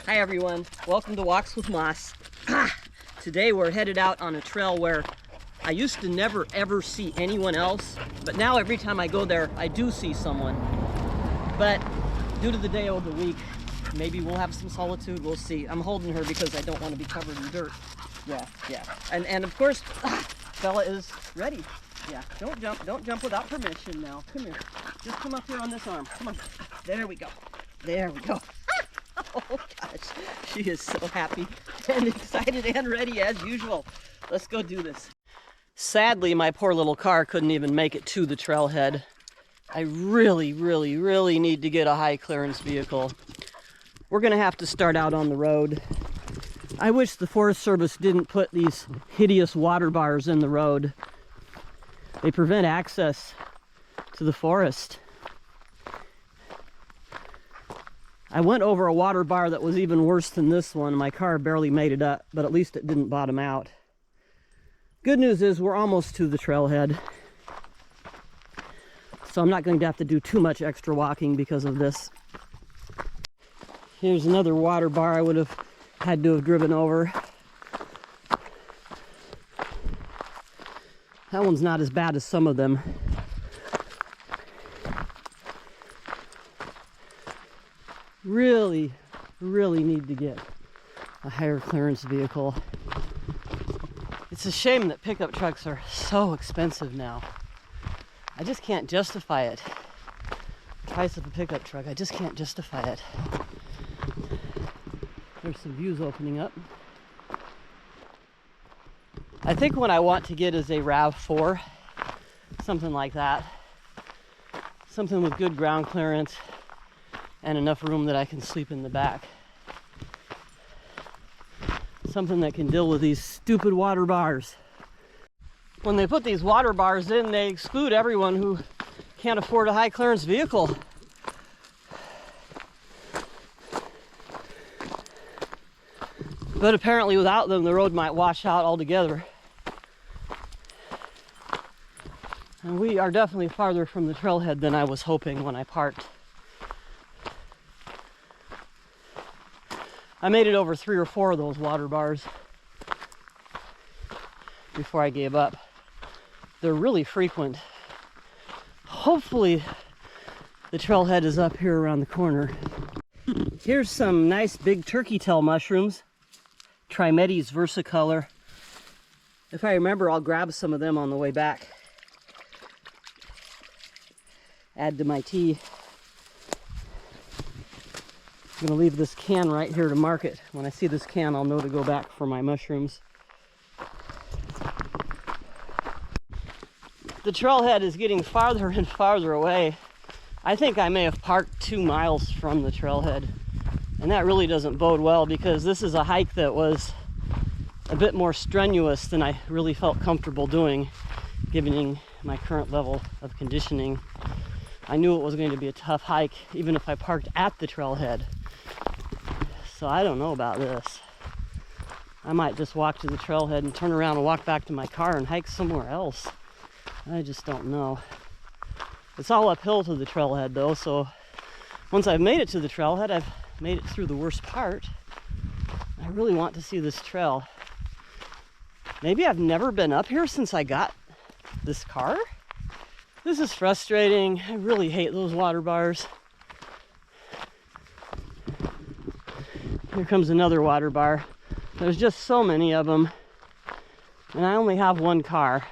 Hi everyone, welcome to Walks with Moss. Today we're headed out on a trail where I used to never ever see anyone else, but now every time I go there I do see someone. But due to the day of the week, maybe we'll have some solitude, we'll see. I'm holding her because I don't want to be covered in dirt. Yeah. And of course, fella is ready. Yeah, don't jump without permission now. Come here, just come up here on this arm, come on. There we go. Oh gosh, she is so happy and excited and ready as usual. Let's go do this. Sadly, my poor little car couldn't even make it to the trailhead. I really need to get a high clearance vehicle. We're gonna have to start out on the road. I wish the Forest Service didn't put these hideous water bars in the road. They prevent access to the forest. I went over a water bar that was even worse than this one. My car barely made it up, but at least it didn't bottom out. Good news is we're almost to the trailhead. So I'm not going to have to do too much extra walking because of this. Here's another water bar I would have had to have driven over. That one's not as bad as some of them. Really need to get a higher clearance vehicle. It's a shame that pickup trucks are so expensive now. I just can't justify it. The price of a pickup truck, I just can't justify it. There's some views opening up. I think what I want to get is a RAV4, something like that. Something with good ground clearance and enough room that I can sleep in the back. Something that can deal with these stupid water bars. When they put these water bars in, they exclude everyone who can't afford a high clearance vehicle. But apparently without them, the road might wash out altogether. And we are definitely farther from the trailhead than I was hoping when I parked. I made it over 3 or 4 of those water bars before I gave up. They're really frequent. Hopefully the trailhead is up here around the corner. Here's some nice big turkey tail mushrooms. Trimetes versicolor. If I remember, I'll grab some of them on the way back. Add to my tea. I'm going to leave this can right here to mark it. When I see this can, I'll know to go back for my mushrooms. The trailhead is getting farther and farther away. I think I may have parked 2 miles from the trailhead. And that really doesn't bode well because this is a hike that was a bit more strenuous than I really felt comfortable doing, given my current level of conditioning. I knew it was going to be a tough hike, even if I parked at the trailhead. So I don't know about this. I might just walk to the trailhead and turn around and walk back to my car and hike somewhere else. I just don't know. It's all uphill to the trailhead though, so once I've made it to the trailhead, I've made it through the worst part. I really want to see this trail. Maybe I've never been up here since I got this car? This is frustrating. I really hate those water bars. Here comes another water bar. There's just so many of them. And I only have 1 car.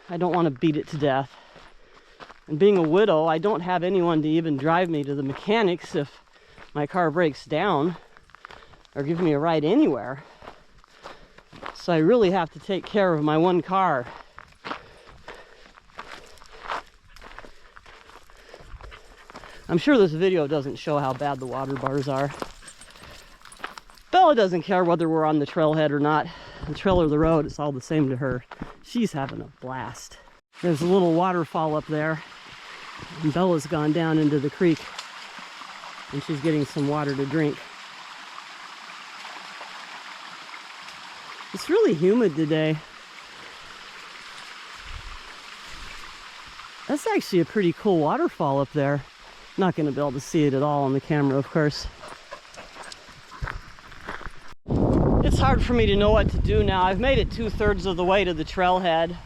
I don't want to beat it to death. And being a widow, I don't have anyone to even drive me to the mechanics if my car breaks down or give me a ride anywhere. So I really have to take care of my 1 car. I'm sure this video doesn't show how bad the water bars are. Bella doesn't care whether we're on the trailhead or not. The trail or the road, it's all the same to her. She's having a blast. There's a little waterfall up there. And Bella's gone down into the creek. And she's getting some water to drink. It's really humid today. That's actually a pretty cool waterfall up there. Not going to be able to see it at all on the camera, of course. It's hard for me to know what to do now. I've made it 2/3 of the way to the trailhead,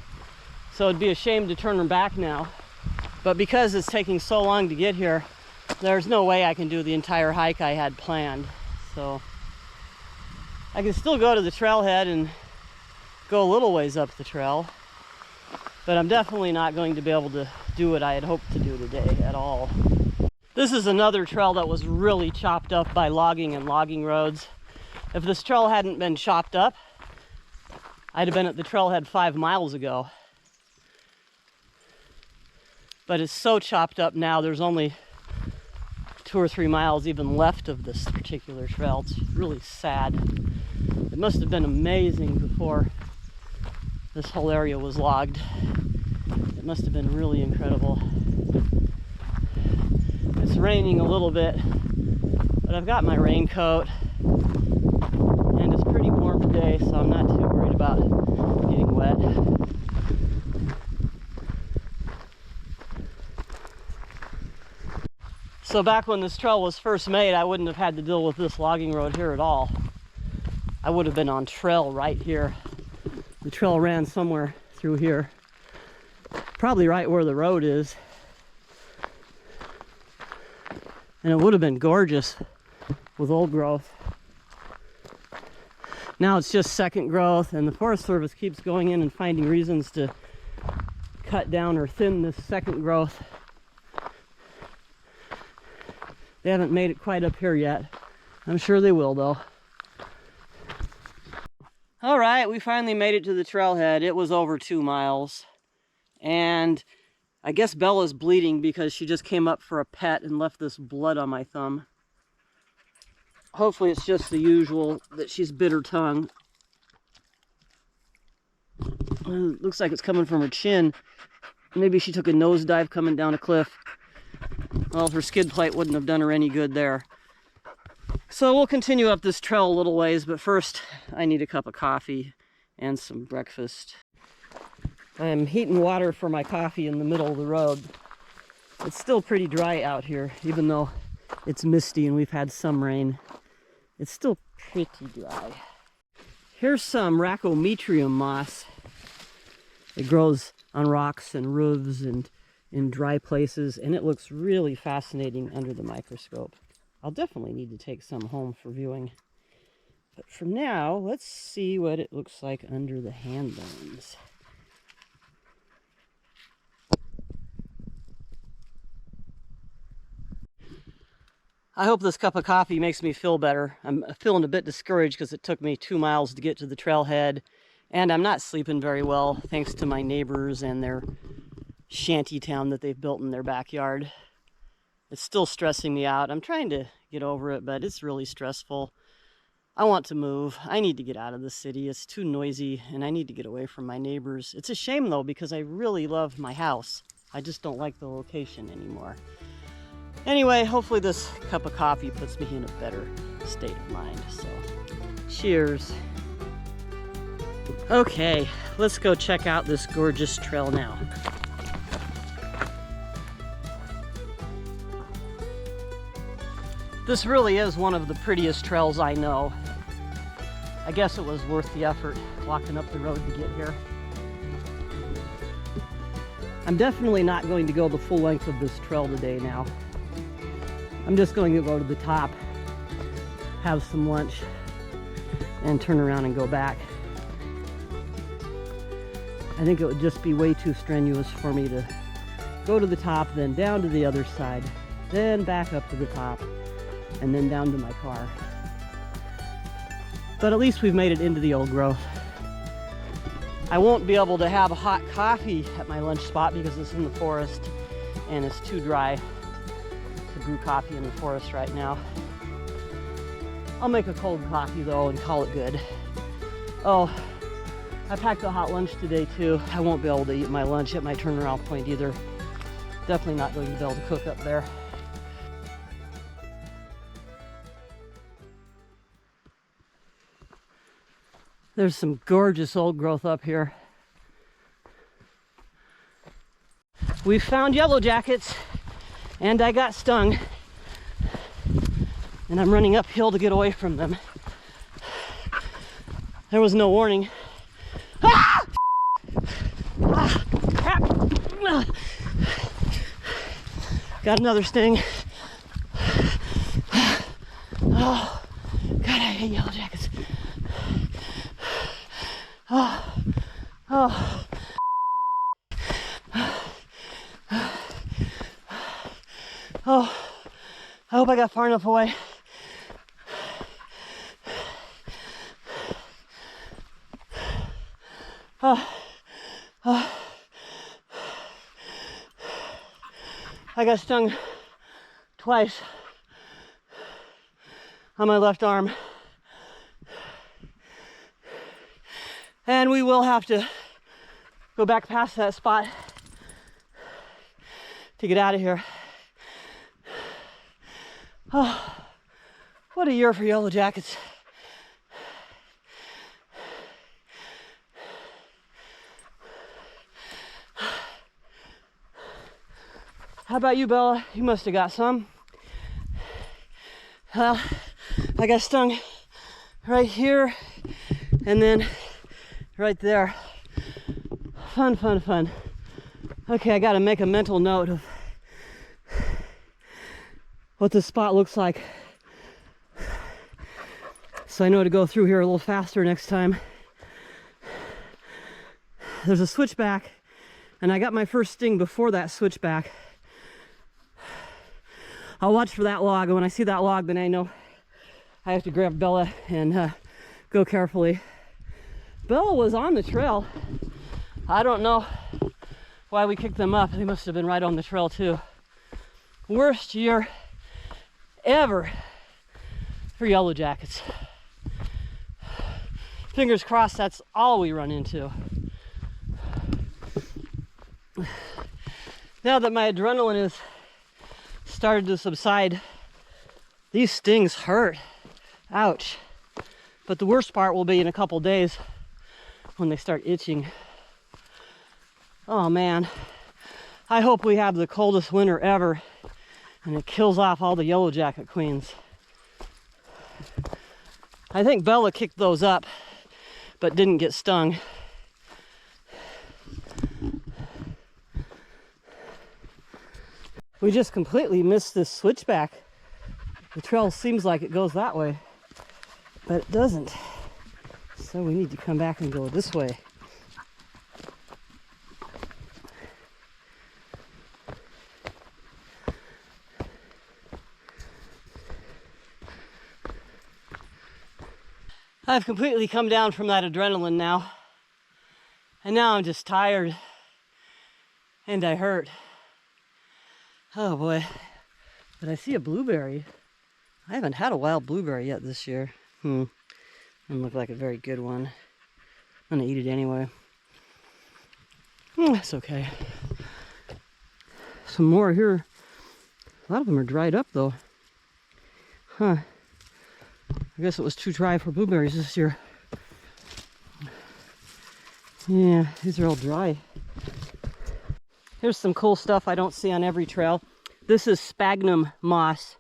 so it'd be a shame to turn back now. But because it's taking so long to get here, there's no way I can do the entire hike I had planned. So I can still go to the trailhead and go a little ways up the trail, but I'm definitely not going to be able to do what I had hoped to do today at all. This is another trail that was really chopped up by logging and logging roads. If this trail hadn't been chopped up, I'd have been at the trailhead 5 miles ago. But it's so chopped up now, there's only 2 or 3 miles even left of this particular trail. It's really sad. It must have been amazing before this whole area was logged. It must have been really incredible. It's raining a little bit, but I've got my raincoat, and it's pretty warm today, so I'm not too worried about getting wet. So back when this trail was first made, I wouldn't have had to deal with this logging road here at all. I would have been on trail right here. The trail ran somewhere through here, probably right where the road is. And it would have been gorgeous with old growth. Now it's just second growth, and the Forest Service keeps going in and finding reasons to cut down or thin this second growth. They haven't made it quite up here yet. I'm sure they will, though. All right, we finally made it to the trailhead. It was over 2 miles. And I guess Bella's bleeding because she just came up for a pet and left this blood on my thumb. Hopefully it's just the usual that she's bit her tongue. It looks like it's coming from her chin. Maybe she took a nosedive coming down a cliff. Well, her skid plate wouldn't have done her any good there. So we'll continue up this trail a little ways, but first I need a cup of coffee and some breakfast. I'm heating water for my coffee in the middle of the road. It's still pretty dry out here, even though it's misty and we've had some rain. It's still pretty dry. Here's some Rhacometrium moss. It grows on rocks and roofs and in dry places, and it looks really fascinating under the microscope. I'll definitely need to take some home for viewing. But for now, let's see what it looks like under the hand bones. I hope this cup of coffee makes me feel better. I'm feeling a bit discouraged because it took me 2 miles to get to the trailhead, and I'm not sleeping very well thanks to my neighbors and their shanty town that they've built in their backyard. It's still stressing me out. I'm trying to get over it, but it's really stressful. I want to move. I need to get out of the city. It's too noisy, and I need to get away from my neighbors. It's a shame, though, because I really love my house. I just don't like the location anymore. Anyway, hopefully this cup of coffee puts me in a better state of mind. So, cheers. Okay, let's go check out this gorgeous trail now. This really is one of the prettiest trails I know. I guess it was worth the effort walking up the road to get here. I'm definitely not going to go the full length of this trail today now. I'm just going to go to the top, have some lunch, and turn around and go back. I think it would just be way too strenuous for me to go to the top, then down to the other side, then back up to the top, and then down to my car. But at least we've made it into the old growth. I won't be able to have a hot coffee at my lunch spot because it's in the forest and it's too dry to brew coffee in the forest right now. I'll make a cold coffee though and call it good. Oh, I packed a hot lunch today too. I won't be able to eat my lunch at my turnaround point either. Definitely not going to be able to cook up there. There's some gorgeous old growth up here. We found yellow jackets and I got stung. And I'm running uphill to get away from them. There was no warning. Ah! Ah, crap. Ah. Got another sting. Oh, God, I hate yellow jackets. Oh, oh. Oh, I hope I got far enough away. Oh, oh. I got stung twice on my left arm. And we will have to go back past that spot to get out of here. Oh, what a year for yellow jackets. How about you, Bella? You must have got some. Well, I got stung right here and then right there. Fun, fun, fun. Okay, I gotta make a mental note of what this spot looks like, so I know to go through here a little faster next time. There's a switchback, and I got my first sting before that switchback. I'll watch for that log, and when I see that log, then I know I have to grab Bella and go carefully. Bella was on the trail. I don't know why we kicked them up. They must have been right on the trail too. Worst year ever for yellow jackets. Fingers crossed that's all we run into. Now that my adrenaline has started to subside, these stings hurt. Ouch. But the worst part will be in a couple days when they start itching. Oh man, I hope we have the coldest winter ever and it kills off all the yellow jacket queens. I think Bella kicked those up but didn't get stung. We just completely missed this switchback. The trail seems like it goes that way, but it doesn't. So we need to come back and go this way. I've completely come down from that adrenaline now. And now I'm just tired. And I hurt. Oh boy. But I see a blueberry. I haven't had a wild blueberry yet this year. Doesn't look like a very good one. I'm gonna eat it anyway. It's okay. Some more here. A lot of them are dried up though. Huh. I guess it was too dry for blueberries this year. Yeah, these are all dry. Here's some cool stuff I don't see on every trail. This is sphagnum moss.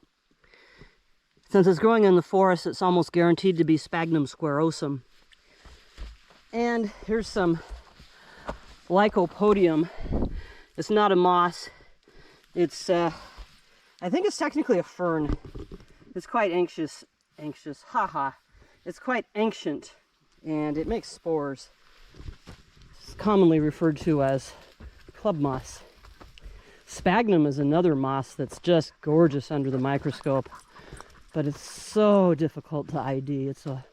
Since it's growing in the forest, it's almost guaranteed to be Sphagnum squarosum. And here's some Lycopodium. It's not a moss. It's, I think it's technically a fern. It's quite anxious, haha. It's quite ancient, and it makes spores. It's commonly referred to as club moss. Sphagnum is another moss that's just gorgeous under the microscope, but it's so difficult to ID. It's a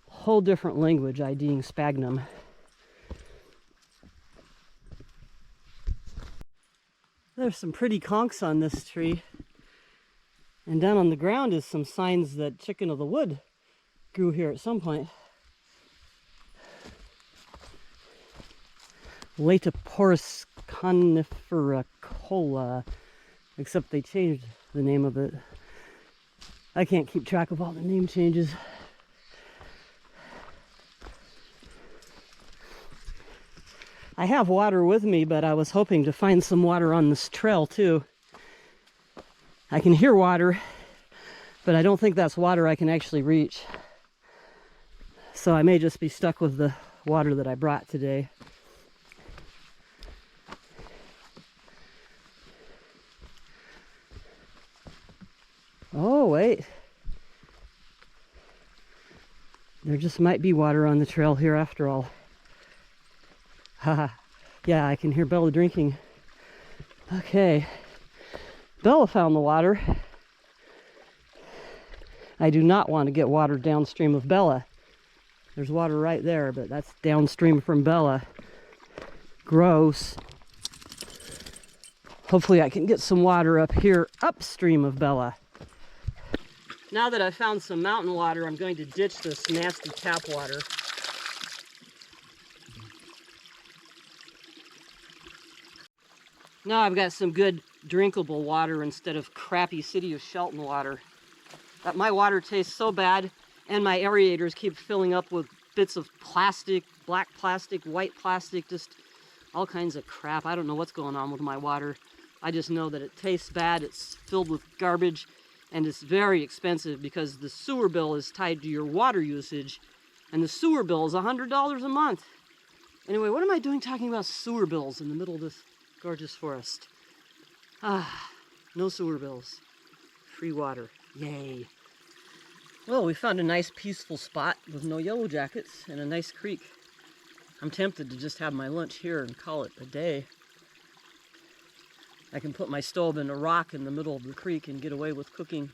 whole different language, IDing sphagnum. There's some pretty conchs on this tree. And down on the ground is some signs that chicken of the wood grew here at some point. Latoporus conifericola, except they changed the name of it. I can't keep track of all the name changes. I have water with me, but I was hoping to find some water on this trail too. I can hear water, but I don't think that's water I can actually reach. So I may just be stuck with the water that I brought today. Oh, wait. There just might be water on the trail here after all. Haha. Yeah, I can hear Bella drinking. Okay. Bella found the water. I do not want to get water downstream of Bella. There's water right there, but that's downstream from Bella. Gross. Hopefully I can get some water up here upstream of Bella. Now that I've found some mountain water, I'm going to ditch this nasty tap water. Now I've got some good drinkable water instead of crappy City of Shelton water. My water tastes so bad, and my aerators keep filling up with bits of plastic, black plastic, white plastic, just all kinds of crap. I don't know what's going on with my water. I just know that it tastes bad, it's filled with garbage, and it's very expensive because the sewer bill is tied to your water usage, and the sewer bill is $100 a month. Anyway, what am I doing talking about sewer bills in the middle of this gorgeous forest? No sewer bills. Free water. Yay. Well, we found a nice peaceful spot with no yellow jackets and a nice creek. I'm tempted to just have my lunch here and call it a day. I can put my stove in a rock in the middle of the creek and get away with cooking.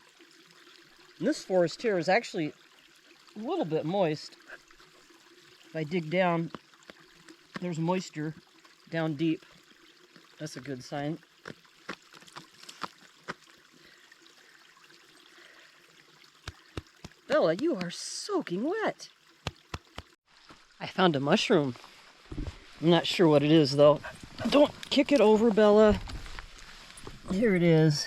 And this forest here is actually a little bit moist. If I dig down, there's moisture down deep. That's a good sign. Bella, you are soaking wet. I found a mushroom. I'm not sure what it is though. Don't kick it over, Bella. Here it is.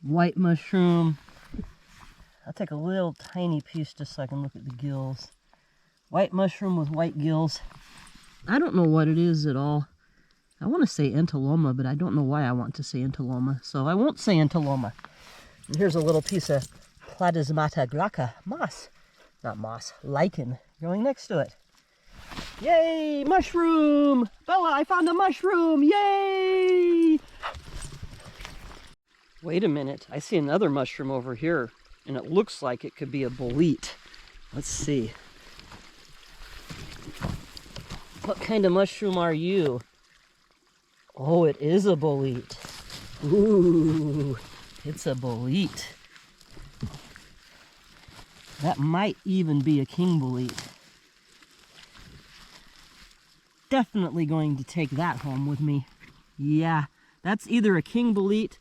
White mushroom. I'll take a little tiny piece just so I can look at the gills. White mushroom with white gills. I don't know what it is at all. I want to say entaloma, but I don't know why I want to say entaloma, so I won't say entaloma. And here's a little piece of Platysmata graca moss. Not moss, lichen growing next to it. Yay, mushroom! Bella, I found a mushroom! Yay! Wait a minute, I see another mushroom over here, and it looks like it could be a bolete. Let's see. What kind of mushroom are you? Oh, it is a bolete. Ooh, it's a bolete. That might even be a king bolete. Definitely going to take that home with me. Yeah, that's either a king bolete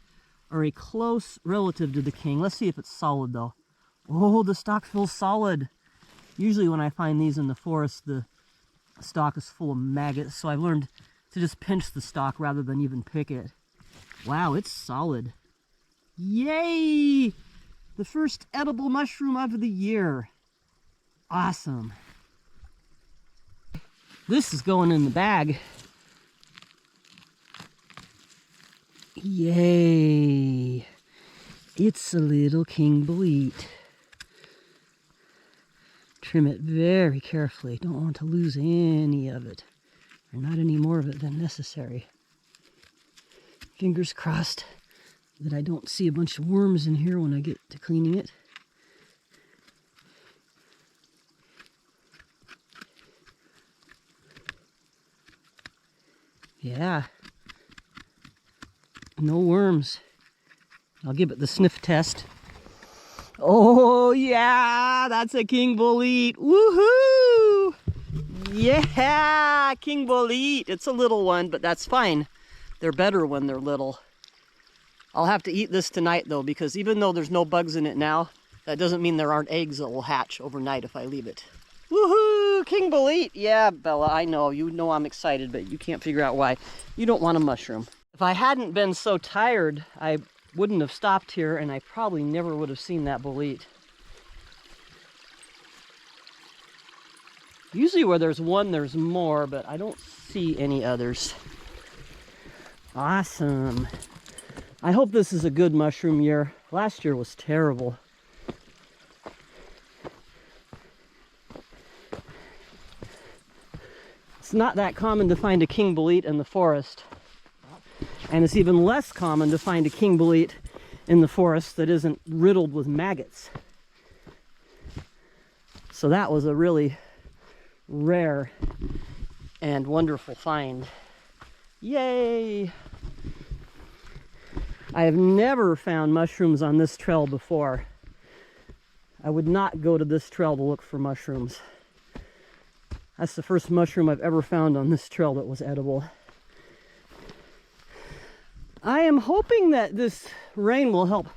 or a close relative to the king. Let's see if it's solid though. Oh, the stalk feels solid. Usually when I find these in the forest, the stalk is full of maggots, so I've learned to just pinch the stalk rather than even pick it. Wow, it's solid. Yay! The first edible mushroom of the year. Awesome. This is going in the bag. Yay! It's a little king bolete. Trim it very carefully. Don't want to lose any of it, or not any more of it than necessary. Fingers crossed that I don't see a bunch of worms in here when I get to cleaning it. Yeah. No worms. I'll give it the sniff test. Oh yeah, that's a king bolete. Woohoo! Yeah, king bolete. It's a little one, but that's fine. They're better when they're little. I'll have to eat this tonight though, because even though there's no bugs in it now, that doesn't mean there aren't eggs that will hatch overnight if I leave it. Woohoo! King bolete! Yeah, Bella, I know. You know I'm excited, but you can't figure out why. You don't want a mushroom. If I hadn't been so tired, I wouldn't have stopped here, and I probably never would have seen that bolete. Usually where there's one, there's more, but I don't see any others. Awesome. I hope this is a good mushroom year. Last year was terrible. It's not that common to find a king bolete in the forest. And it's even less common to find a king bolete in the forest that isn't riddled with maggots. So that was a really rare and wonderful find. Yay! I have never found mushrooms on this trail before. I would not go to this trail to look for mushrooms. That's the first mushroom I've ever found on this trail that was edible. I am hoping that this rain will help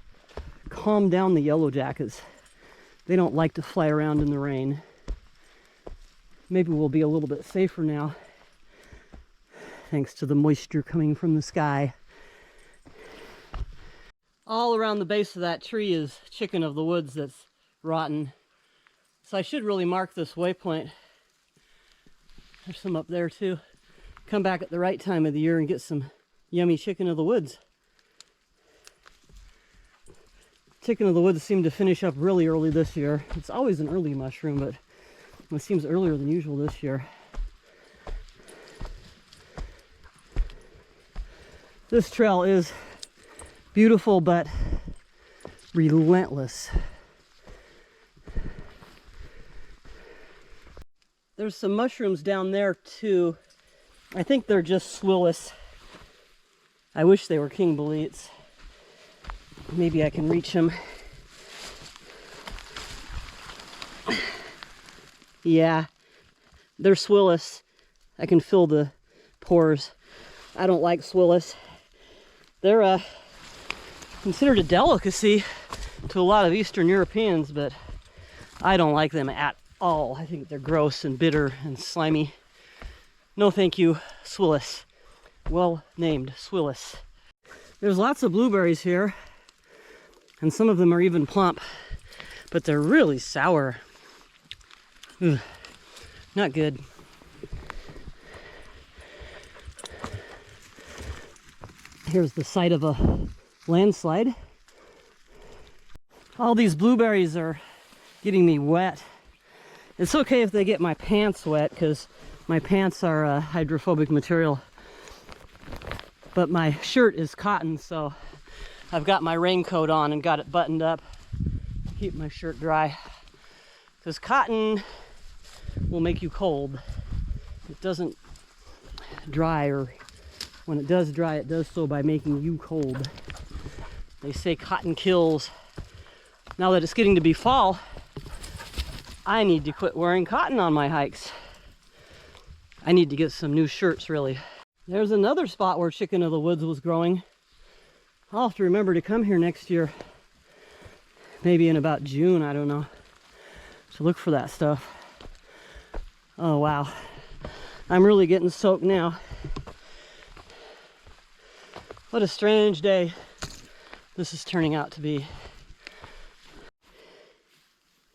calm down the yellow jackets. They don't like to fly around in the rain. Maybe we'll be a little bit safer now, thanks to the moisture coming from the sky. All around the base of that tree is chicken of the woods that's rotten. So I should really mark this waypoint. There's some up there too. Come back at the right time of the year and get some yummy chicken of the woods. Chicken of the woods seemed to finish up really early this year. It's always an early mushroom, but it seems earlier than usual this year. This trail is beautiful but relentless. There's some mushrooms down there too. I think they're just swillis. I wish they were king boletes. Maybe I can reach them. Yeah, they're swillis. I can feel the pores. I don't like swillis. They're considered a delicacy to a lot of Eastern Europeans, but I don't like them at all. I think they're gross and bitter and slimy. No thank you, swillis. Well named, swillis. There's lots of blueberries here, and some of them are even plump, but they're really sour. Ugh, not good. Here's the site of a landslide. All these blueberries are getting me wet. It's okay if they get my pants wet, because my pants are hydrophobic material. But my shirt is cotton, so I've got my raincoat on and got it buttoned up to keep my shirt dry. Because cotton will make you cold. It doesn't dry, or when it does dry, it does so by making you cold. They say cotton kills. Now that it's getting to be fall, I need to quit wearing cotton on my hikes. I need to get some new shirts, really. There's another spot where chicken of the woods was growing. I'll have to remember to come here next year. Maybe in about June, I don't know. To look for that stuff. Oh, wow. I'm really getting soaked now. What a strange day this is turning out to be.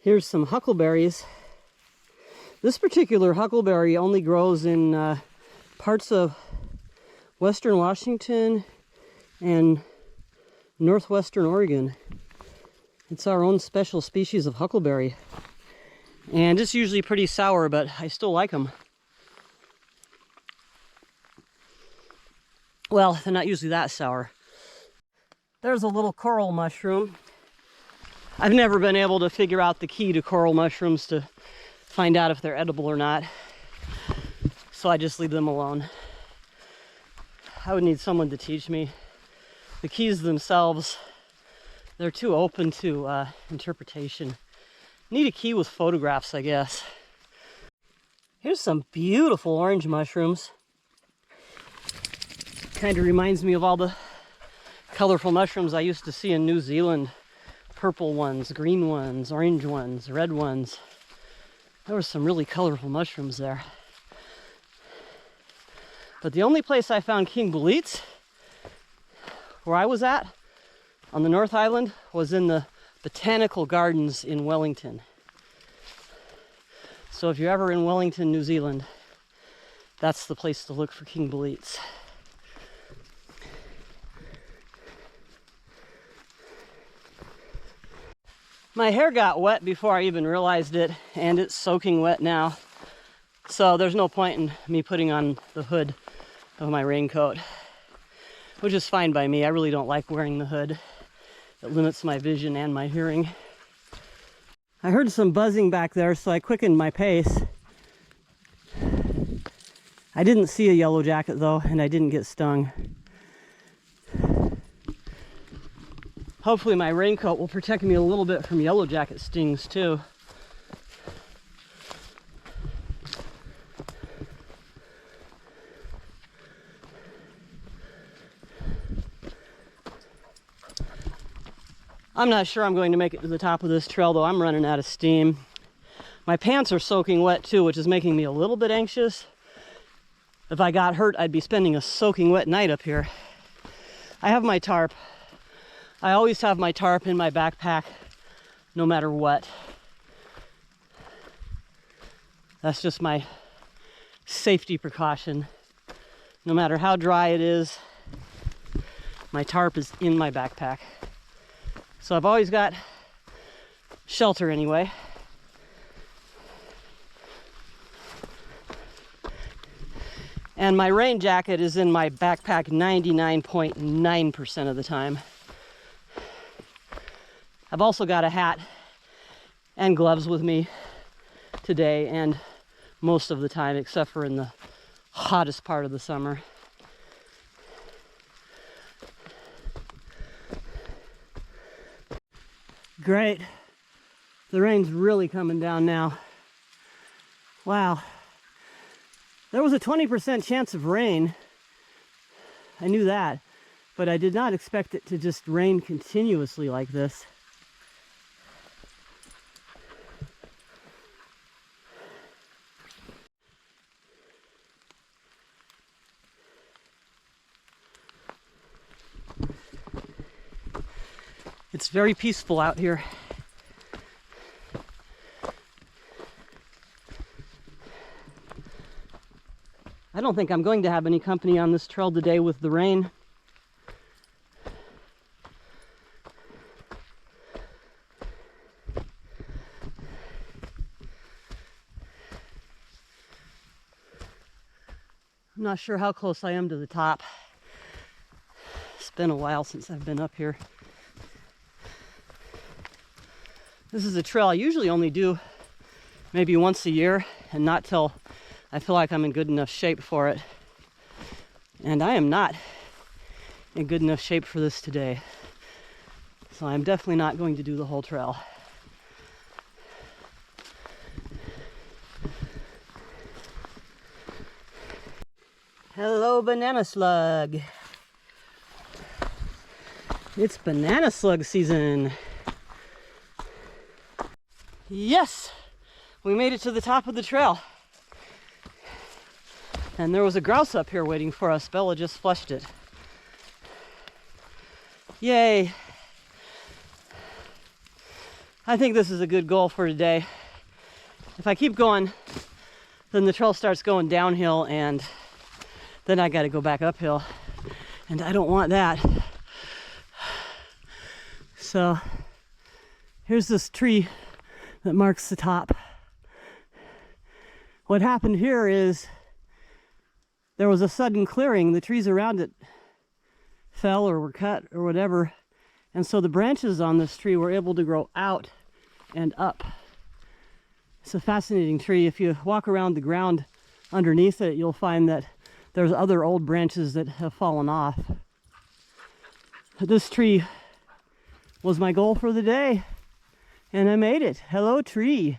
Here's some huckleberries. This particular huckleberry only grows in parts of western Washington and northwestern Oregon. It's our own special species of huckleberry. And it's usually pretty sour, but I still like them. Well, they're not usually that sour. There's a little coral mushroom. I've never been able to figure out the key to coral mushrooms to find out if they're edible or not. So I just leave them alone. I would need someone to teach me. The keys themselves, they're too open to interpretation. Need a key with photographs, I guess. Here's some beautiful orange mushrooms. Kind of reminds me of all the colorful mushrooms I used to see in New Zealand. Purple ones, green ones, orange ones, red ones. There were some really colorful mushrooms there. But the only place I found king boletes, where I was at, on the North Island, was in the Botanical Gardens in Wellington. So if you're ever in Wellington, New Zealand, that's the place to look for king boletes. My hair got wet before I even realized it, and it's soaking wet now. So there's no point in me putting on the hood of my raincoat, which is fine by me. I really don't like wearing the hood. It limits my vision and my hearing. I heard some buzzing back there, so I quickened my pace. I didn't see a yellow jacket though, and I didn't get stung. Hopefully my raincoat will protect me a little bit from yellow jacket stings too. I'm not sure I'm going to make it to the top of this trail though. I'm running out of steam. My pants are soaking wet too, which is making me a little bit anxious. If I got hurt, I'd be spending a soaking wet night up here. I have my tarp. I always have my tarp in my backpack, no matter what. That's just my safety precaution. No matter how dry it is, my tarp is in my backpack. So I've always got shelter anyway. And my rain jacket is in my backpack 99.9% of the time. I've also got a hat and gloves with me today and most of the time, except for in the hottest part of the summer. Great. The rain's really coming down now. Wow. There was a 20% chance of rain. I knew that, but I did not expect it to just rain continuously like this. It's very peaceful out here. I don't think I'm going to have any company on this trail today with the rain. I'm not sure how close I am to the top. It's been a while since I've been up here. This is a trail I usually only do maybe once a year, and not till I feel like I'm in good enough shape for it. And I am not in good enough shape for this today. So I'm definitely not going to do the whole trail. Hello, banana slug. It's banana slug season. Yes, we made it to the top of the trail. And there was a grouse up here waiting for us. Bella just flushed it. Yay. I think this is a good goal for today. If I keep going, then the trail starts going downhill and then I got to go back uphill. And I don't want that. So here's this tree that marks the top. What happened here is there was a sudden clearing. The trees around it fell or were cut or whatever, and so the branches on this tree were able to grow out and up. It's a fascinating tree. If you walk around the ground underneath it, you'll find that there's other old branches that have fallen off. This tree was my goal for the day, and I made it. Hello, tree.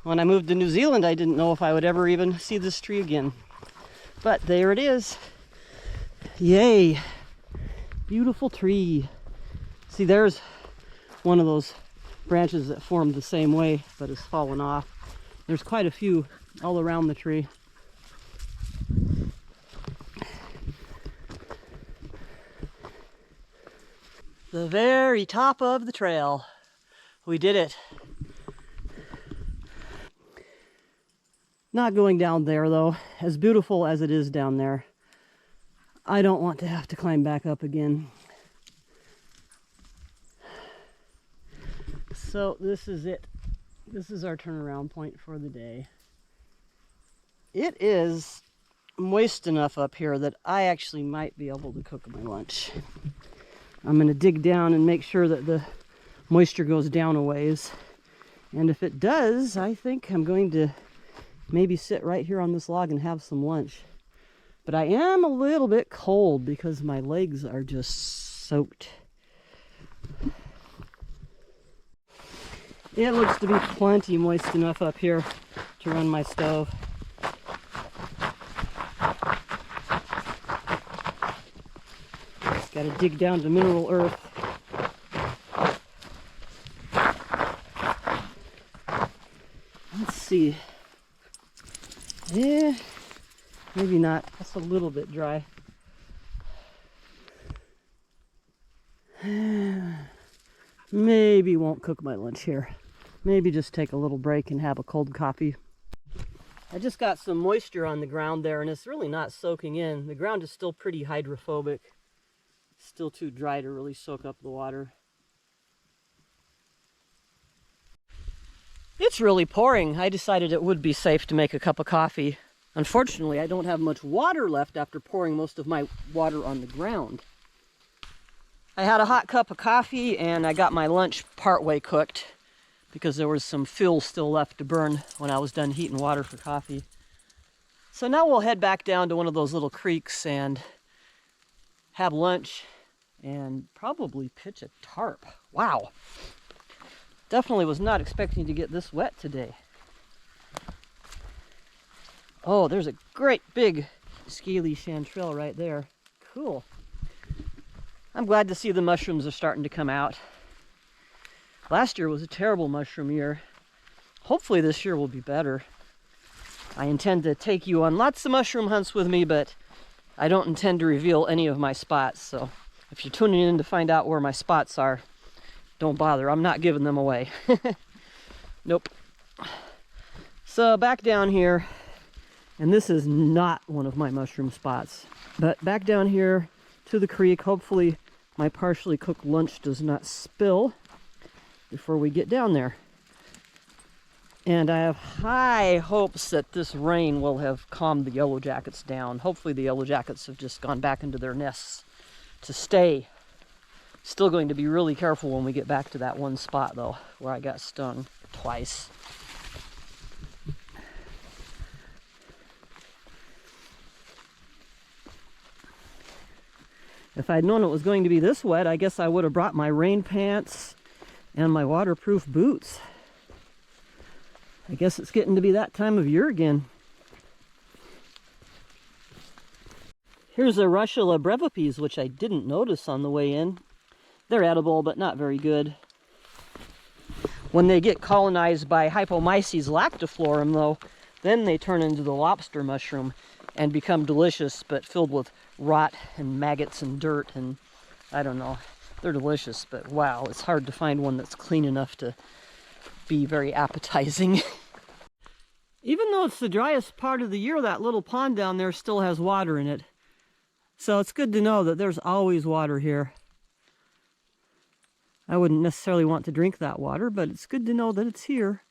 When I moved to New Zealand, I didn't know if I would ever even see this tree again. But there it is. Yay. Beautiful tree. See, there's one of those branches that formed the same way but has fallen off. There's quite a few all around the tree. The very top of the trail. We did it. Not going down there though, as beautiful as it is down there. I don't want to have to climb back up again. So this is it This is our turnaround point for the day. It is moist enough up here that I actually might be able to cook my lunch. I'm going to dig down and make sure that the moisture goes down a ways. And if it does, I think I'm going to maybe sit right here on this log and have some lunch. But I am a little bit cold because my legs are just soaked. It looks to be plenty moist enough up here to run my stove. Just gotta dig down to mineral earth. Let's see. Yeah, maybe not. That's a little bit dry. Maybe won't cook my lunch here. Maybe just take a little break and have a cold coffee. I just got some moisture on the ground there, and it's really not soaking in. The ground is still pretty hydrophobic. It's still too dry to really soak up the water. It's really pouring. I decided it would be safe to make a cup of coffee. Unfortunately, I don't have much water left after pouring most of my water on the ground. I had a hot cup of coffee and I got my lunch partway cooked because there was some fuel still left to burn when I was done heating water for coffee. So now we'll head back down to one of those little creeks and have lunch and probably pitch a tarp. Wow. Definitely was not expecting to get this wet today. Oh, there's a great big scaly chanterelle right there. Cool. I'm glad to see the mushrooms are starting to come out. Last year was a terrible mushroom year. Hopefully this year will be better. I intend to take you on lots of mushroom hunts with me, but I don't intend to reveal any of my spots. So if you're tuning in to find out where my spots are, don't bother. I'm not giving them away. Nope. So back down here, and this is not one of my mushroom spots, but back down here to the creek. Hopefully my partially cooked lunch does not spill before we get down there. And I have high hopes that this rain will have calmed the yellow jackets down. Hopefully the yellow jackets have just gone back into their nests to stay. Still going to be really careful when we get back to that one spot though, where I got stung twice. If I'd known it was going to be this wet, I guess I would have brought my rain pants and my waterproof boots. I guess it's getting to be that time of year again. Here's a Russula brevipes, which I didn't notice on the way in. They're edible, but not very good. When they get colonized by Hypomyces lactiflorum, though, then they turn into the lobster mushroom and become delicious, but filled with rot and maggots and dirt, and I don't know. They're delicious, but wow, it's hard to find one that's clean enough to be very appetizing. Even though it's the driest part of the year, that little pond down there still has water in it. So it's good to know that there's always water here. I wouldn't necessarily want to drink that water, but it's good to know that it's here.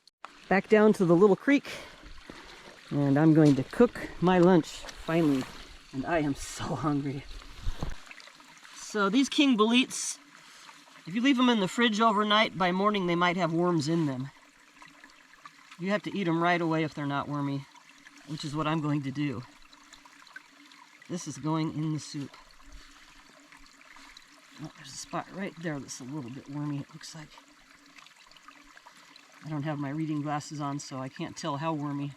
Back down to the little creek, and I'm going to cook my lunch finally, and I am so hungry. So these king boletes, if you leave them in the fridge overnight, by morning they might have worms in them. You have to eat them right away if they're not wormy, which is what I'm going to do. This is going in the soup. Oh, there's a spot right there that's a little bit wormy, it looks like. I don't have my reading glasses on, so I can't tell how wormy.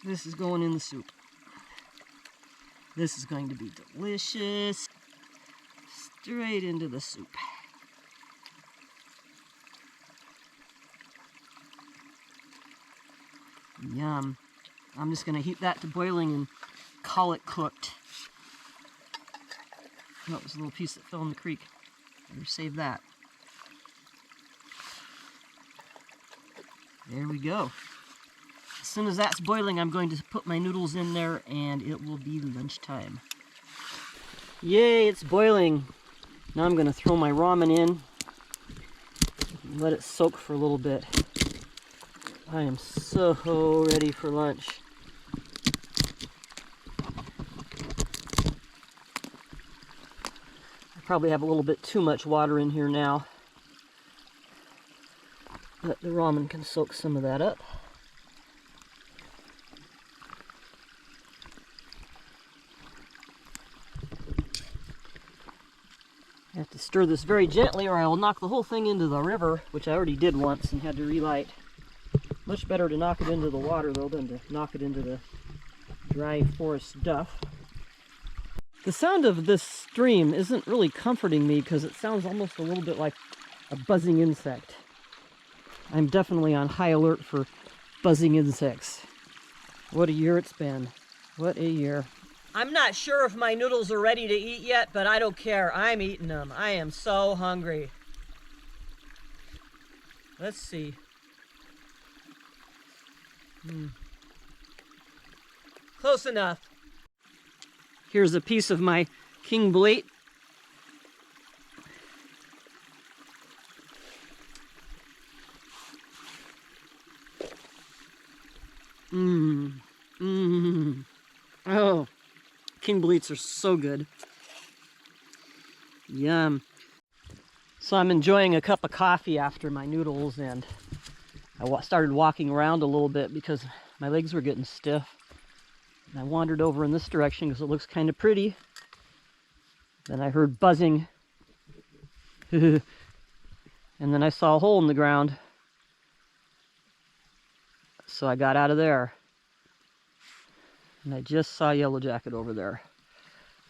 This is going in the soup. This is going to be delicious. Straight into the soup. Yum. I'm just going to heat that to boiling and call it cooked. Oh, it was a little piece that fell in the creek. Better save that. There we go. As soon as that's boiling, I'm going to put my noodles in there and it will be lunchtime. Yay, it's boiling. Now I'm going to throw my ramen in. Let it soak for a little bit. I am so ready for lunch. I probably have a little bit too much water in here now, but the ramen can soak some of that up. I have to stir this very gently or I will knock the whole thing into the river, which I already did once and had to relight. Much better to knock it into the water though than to knock it into the dry forest duff. The sound of this stream isn't really comforting me because it sounds almost a little bit like a buzzing insect. I'm definitely on high alert for buzzing insects. What a year it's been. What a year. I'm not sure if my noodles are ready to eat yet, but I don't care. I'm eating them. I am so hungry. Let's see. Close enough. Here's a piece of my king blade. Oh, king bleats are so good. Yum. So I'm enjoying a cup of coffee after my noodles, and I started walking around a little bit because my legs were getting stiff. And I wandered over in this direction because it looks kind of pretty. Then I heard buzzing. And then I saw a hole in the ground. So I got out of there. And I just saw yellow jacket over there.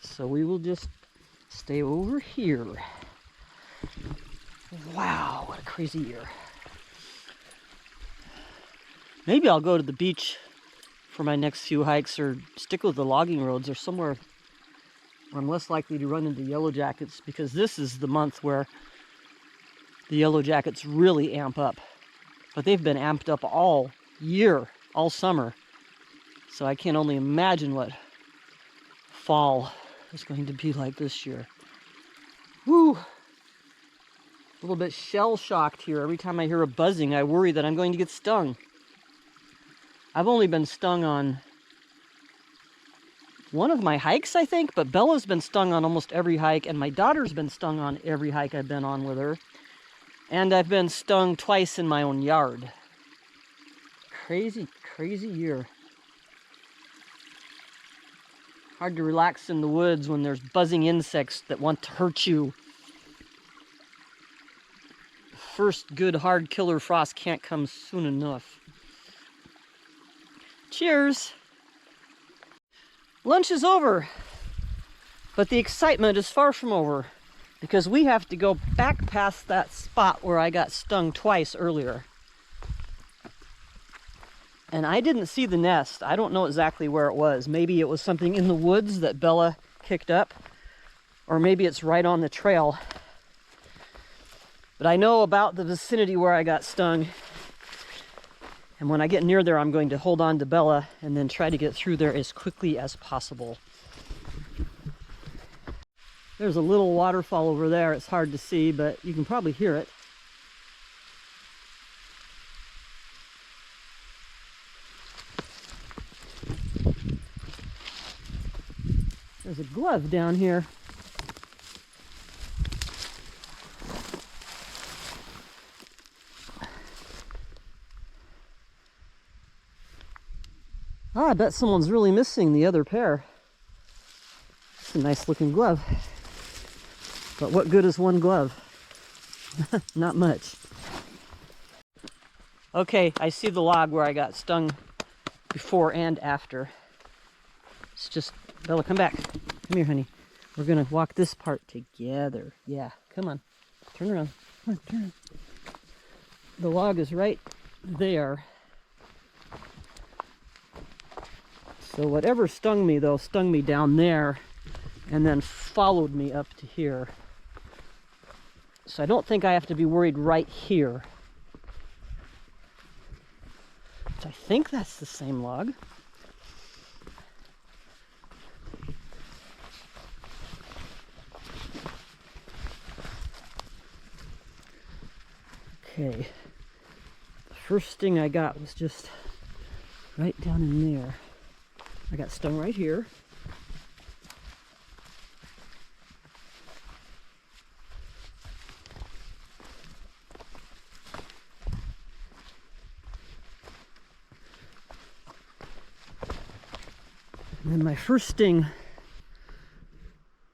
So we will just stay over here. Wow, what a crazy year. Maybe I'll go to the beach for my next few hikes or stick with the logging roads or somewhere where I'm less likely to run into yellow jackets, because this is the month where the yellow jackets really amp up. But they've been amped up all year, all summer. So I can only imagine what fall is going to be like this year. Woo! A little bit shell-shocked here. Every time I hear a buzzing, I worry that I'm going to get stung. I've only been stung on one of my hikes, I think, but Bella's been stung on almost every hike, and my daughter's been stung on every hike I've been on with her. And I've been stung twice in my own yard. Crazy, crazy year. Hard to relax in the woods when there's buzzing insects that want to hurt you. First good hard killer frost can't come soon enough. Cheers! Lunch is over, but the excitement is far from over because we have to go back past that spot where I got stung twice earlier. And I didn't see the nest. I don't know exactly where it was. Maybe it was something in the woods that Bella kicked up, or maybe it's right on the trail. But I know about the vicinity where I got stung. And when I get near there, I'm going to hold on to Bella and then try to get through there as quickly as possible. There's a little waterfall over there. It's hard to see, but you can probably hear it. There's a glove down here. Ah, I bet someone's really missing the other pair. It's a nice looking glove. But what good is one glove? Not much. Okay, I see the log where I got stung before and after. It's just, Bella, come back. Come here, honey. We're gonna walk this part together. Yeah, come on. Turn around. Come on, turn around. The log is right there. So whatever stung me, though, stung me down there and then followed me up to here. So I don't think I have to be worried right here. So I think that's the same log. Okay, the first sting I got was just right down in there. I got stung right here. And then my first sting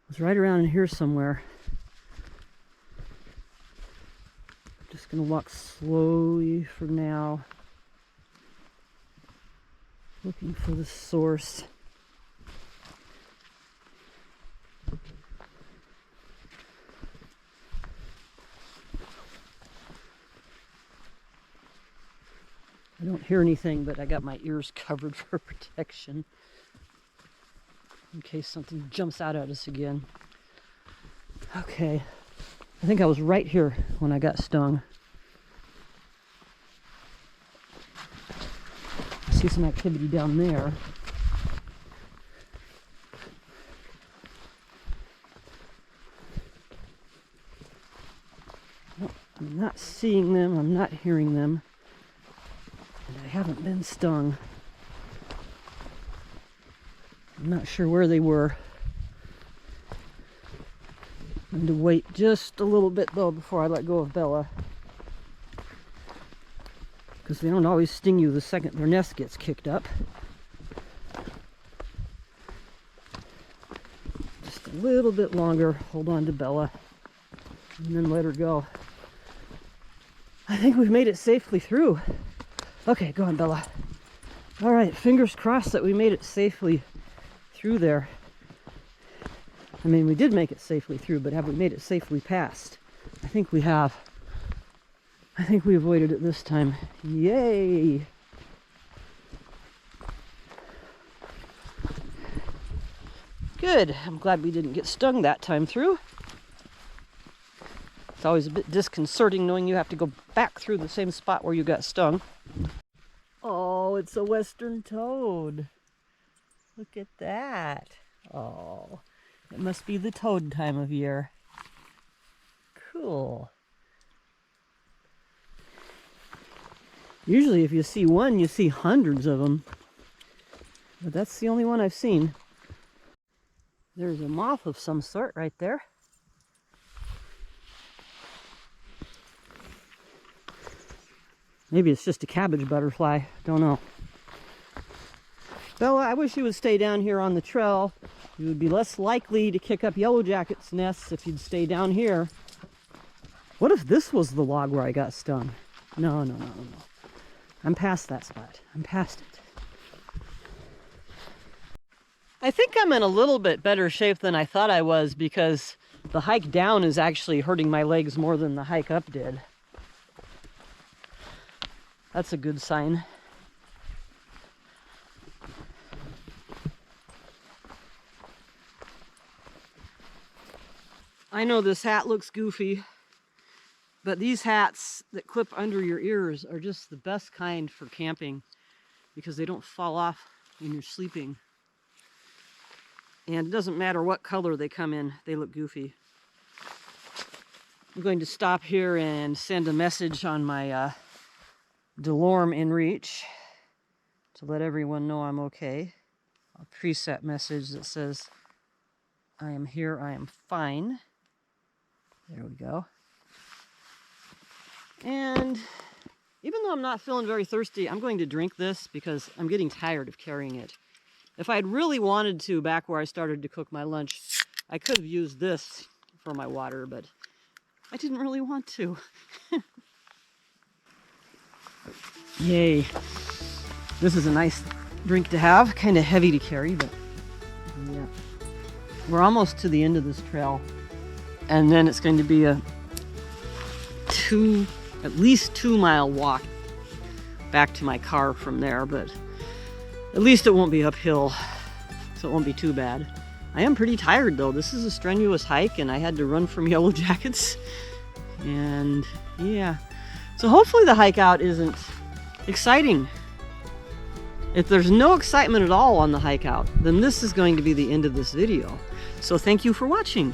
was right around in here somewhere. I'm just going to walk slowly for now, looking for the source. I don't hear anything, but I got my ears covered for protection in case something jumps out at us again. Okay, I think I was right here when I got stung. I see some activity down there. No, I'm not seeing them, I'm not hearing them, and I haven't been stung. I'm not sure where they were. I'm going to wait just a little bit though before I let go of Bella, because they don't always sting you the second their nest gets kicked up. Just a little bit longer, hold on to Bella, and then let her go. I think we've made it safely through. Okay, go on, Bella. All right, fingers crossed that we made it safely through there. I mean, we did make it safely through, but have we made it safely past? I think we have. I think we avoided it this time. Yay! Good. I'm glad we didn't get stung that time through. It's always a bit disconcerting knowing you have to go back through the same spot where you got stung. Oh, it's a western toad. Look at that. Oh, it must be the toad time of year. Cool. Usually if you see one, you see hundreds of them. But that's the only one I've seen. There's a moth of some sort right there. Maybe it's just a cabbage butterfly. Don't know. Bella, I wish you would stay down here on the trail. You would be less likely to kick up yellow jackets' nests if you'd stay down here. What if this was the log where I got stung? No. I'm past that spot. I'm past it. I think I'm in a little bit better shape than I thought I was, because the hike down is actually hurting my legs more than the hike up did. That's a good sign. I know this hat looks goofy, but these hats that clip under your ears are just the best kind for camping because they don't fall off when you're sleeping. And it doesn't matter what color they come in, they look goofy. I'm going to stop here and send a message on my DeLorme inReach to let everyone know I'm okay. A preset message that says, I am here, I am fine. There we go. And even though I'm not feeling very thirsty, I'm going to drink this because I'm getting tired of carrying it. If I had really wanted to, back where I started to cook my lunch, I could have used this for my water, but I didn't really want to. Yay. This is a nice drink to have. Kind of heavy to carry, but yeah. We're almost to the end of this trail. And then it's going to be a at least 2 mile walk back to my car from there, but at least it won't be uphill, so it won't be too bad. I am pretty tired though. This is a strenuous hike and I had to run from yellow jackets. And yeah, so hopefully the hike out isn't exciting. If there's no excitement at all on the hike out, then this is going to be the end of this video. So thank you for watching.